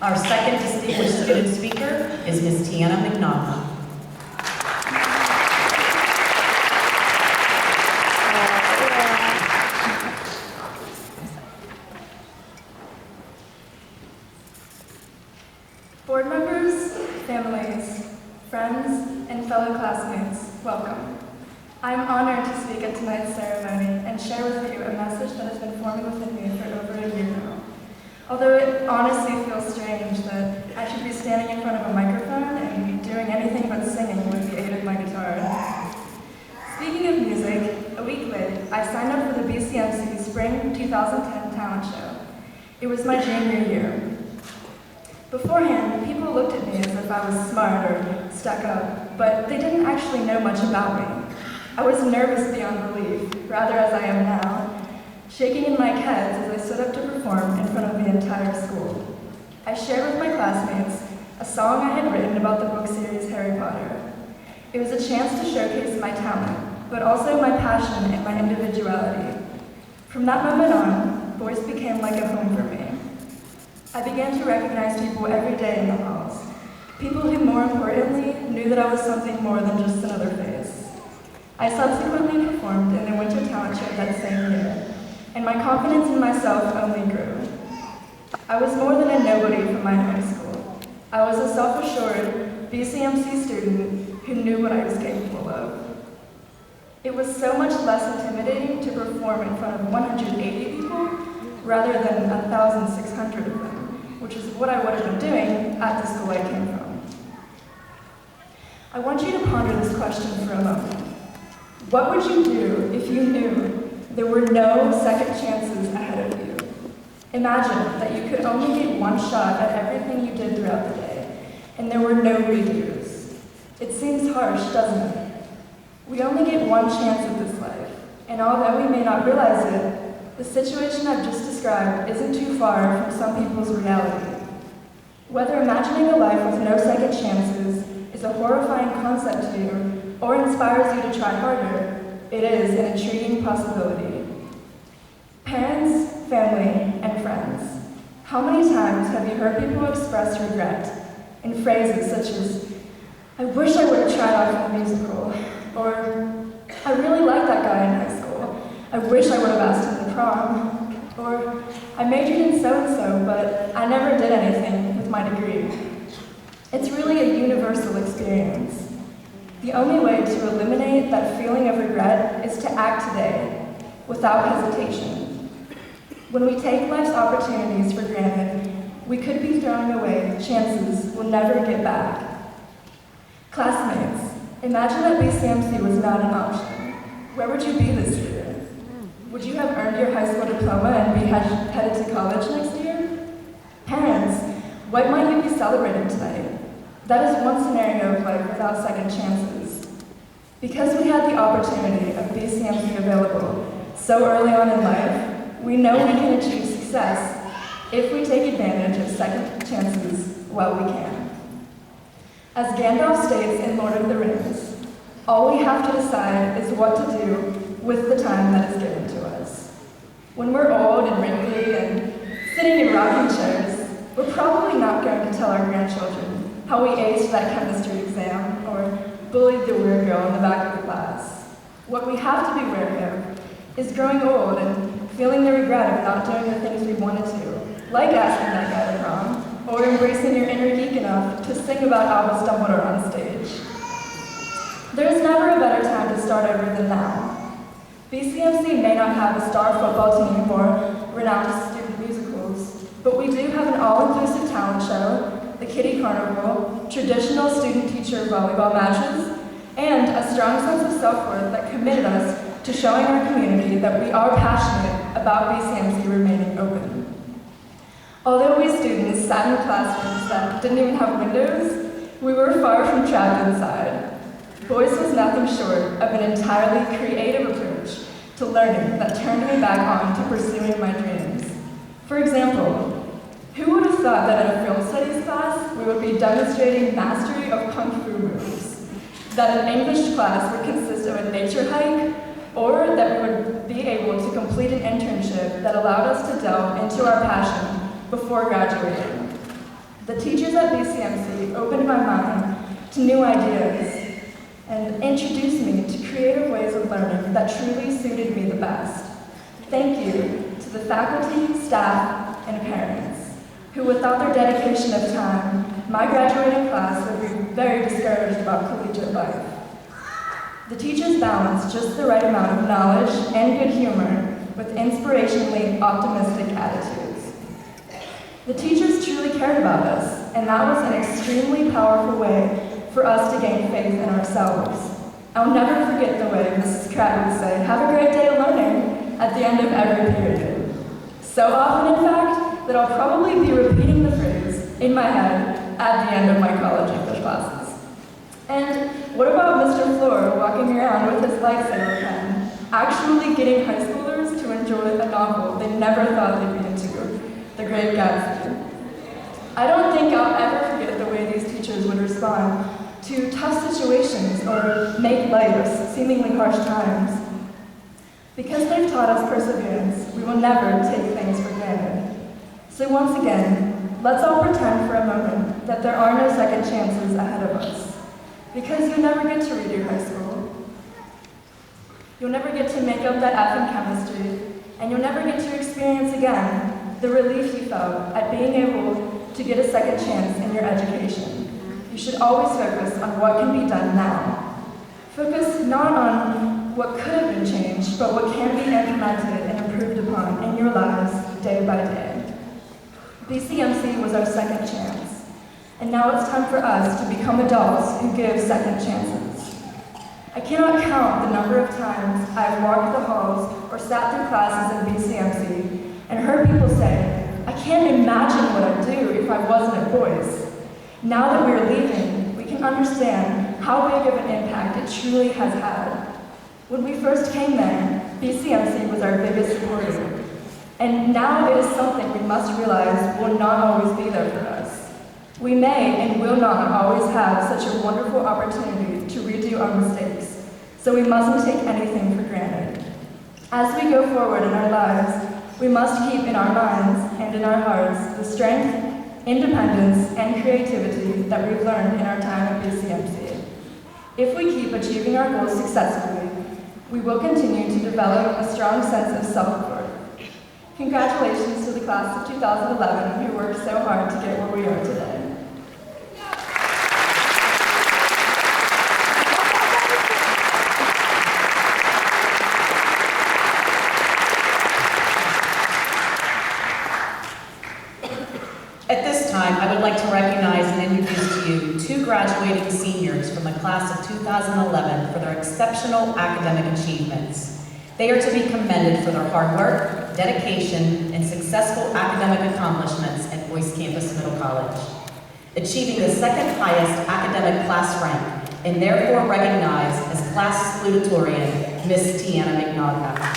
Our second distinguished student speaker is Ms. Tianna McNaughton. Board members, families, friends, and fellow classmates, welcome. I'm honored to speak at tonight's ceremony and share with you a message that has been forming within me for over a year now. Although it honestly feels strange that I should be standing in front of a microphone and be doing anything but singing with the aid of my guitar. Speaking of music, a week later, I signed up for the BCMC Spring 2010 Talent Show. It was my junior year. Beforehand, people looked at me as if I was smart or stuck up, but they didn't actually know much about me. I was nervous beyond belief, rather as I am now, shaking in my calves as I stood up to perform in front of the entire school. I shared with my classmates a song I had written about the book series Harry Potter. It was a chance to showcase my talent, but also my passion and my individuality. From that moment on, voice became like a home for me. I began to recognize people every day in the halls, people who, more importantly, knew that I was something more than just another face. I subsequently performed in the Winter Talent Show that same year, and my confidence in myself only grew. I was more than a nobody from my high school. I was a self-assured BCMC student who knew what I was capable of. It was so much less intimidating to perform in front of 180 people rather than 1,600 of them, which is what I would have been doing at the school I came from. I want you to ponder this question for a moment. What would you do if you knew there were no second chances ahead of you? Imagine that you could only get one shot at everything you did throughout the day, and there were no redos. It seems harsh, doesn't it? We only get one chance at this life, and although we may not realize it, the situation I've just described isn't too far from some people's reality. Whether imagining a life with no second chances is a horrifying concept to you or inspires you to try harder, it is an intriguing possibility. Parents, family, and friends, how many times have you heard people express regret in phrases such as, "I wish I would have tried out for the musical," or, "I really liked that guy in high school. I wish I would have asked him to prom," or, "I majored in so-and-so, but I never did anything with my degree." It's really a universal experience. The only way to eliminate that feeling of regret is to act today, without hesitation. When we take life's opportunities for granted, we could be throwing away chances we'll never get back. Classmates, imagine that BCMC was not an option. Where would you be this year? Would you have earned your high school diploma and be headed to college next year? Parents, what might you be celebrating tonight? That is one scenario of life without second chances. Because we had the opportunity of BCMC available so early on in life, we know we can achieve success if we take advantage of second chances while we can. As Gandalf states in Lord of the Rings, all we have to decide is what to do with the time that is given to us. When we're old and wrinkly and sitting in rocking chairs, we're probably not going to tell our grandchildren how we aced that chemistry exam or bullied the weird girl in the back of the class. What we have to be wary of is growing old and feeling the regret of not doing the things we wanted to, like asking that guy to prom, or embracing your inner geek enough to sing about Albus Dumbledore on stage. There's never a better time to start over than now. BCMC may not have a star football team or renowned student musicals, but we do have an all-inclusive talent show, the Kitty Carnival, traditional student-teacher volleyball matches, and a strong sense of self-worth that committed us to showing our community that we are passionate about BCMC remaining open. Although we students sat in classrooms that didn't even have windows, we were far from trapped inside. Voice was nothing short of an entirely creative approach to learning that turned me back on to pursuing my dreams. For example, who would have thought that in a film studies class we would be demonstrating mastery of kung fu moves? That an English class would consist of a nature hike, or that we would be able to complete an internship that allowed us to delve into our passion before graduating. The teachers at BCMC opened my mind to new ideas and introduced me to creative ways of learning that truly suited me the best. Thank you to the faculty, staff, and parents, who without their dedication of time, my graduating class would be very discouraged about collegiate life. The teachers balanced just the right amount of knowledge and good humor with inspirationally optimistic attitudes. The teachers truly cared about us, and that was an extremely powerful way for us to gain faith in ourselves. I'll never forget the way Mrs. Pratt would say, "Have a great day of learning," at the end of every period. So often, in fact, that I'll probably be repeating the phrase in my head at the end of my college English classes. And what about Mr. Floor walking around with his lightsaber pen, actually getting high schoolers to enjoy a novel they never thought they'd be into, The Great Gatsby? I don't think I'll ever forget the way these teachers would respond to tough situations or make light of seemingly harsh times. Because they've taught us perseverance, we will never take things for granted. So once again, let's all pretend for a moment that there are no second chances ahead of us. Because you'll never get to redo high school. You'll never get to make up that F in chemistry, and you'll never get to experience again the relief you felt at being able to get a second chance in your education. You should always focus on what can be done now. Focus not on what could have been changed, but what can be implemented and improved upon in your lives day by day. BCMC was our second chance, and now it's time for us to become adults who give second chances. I cannot count the number of times I've walked the halls or sat through classes in BCMC and heard people say, "I can't imagine what I'd do if I wasn't at Boyce." Now that we're leaving, we can understand how big of an impact it truly has had. When we first came there, BCMC was our biggest supporter. And now it is something we must realize will not always be there for us. We may and will not always have such a wonderful opportunity to redo our mistakes, so we mustn't take anything for granted. As we go forward in our lives, we must keep in our minds and in our hearts the strength, independence, and creativity that we've learned in our time at BCMC. If we keep achieving our goals successfully, we will continue to develop a strong sense of self-worth. Congratulations to the class of 2011 who worked so hard to get where we are today. At this time, I would like to recognize and introduce to you two graduating seniors from the class of 2011 for their exceptional academic achievements. They are to be commended for their hard work, dedication, and successful academic accomplishments at Boyce Campus Middle College, achieving the second highest academic class rank, and therefore recognized as class salutatorian, Miss Tianna.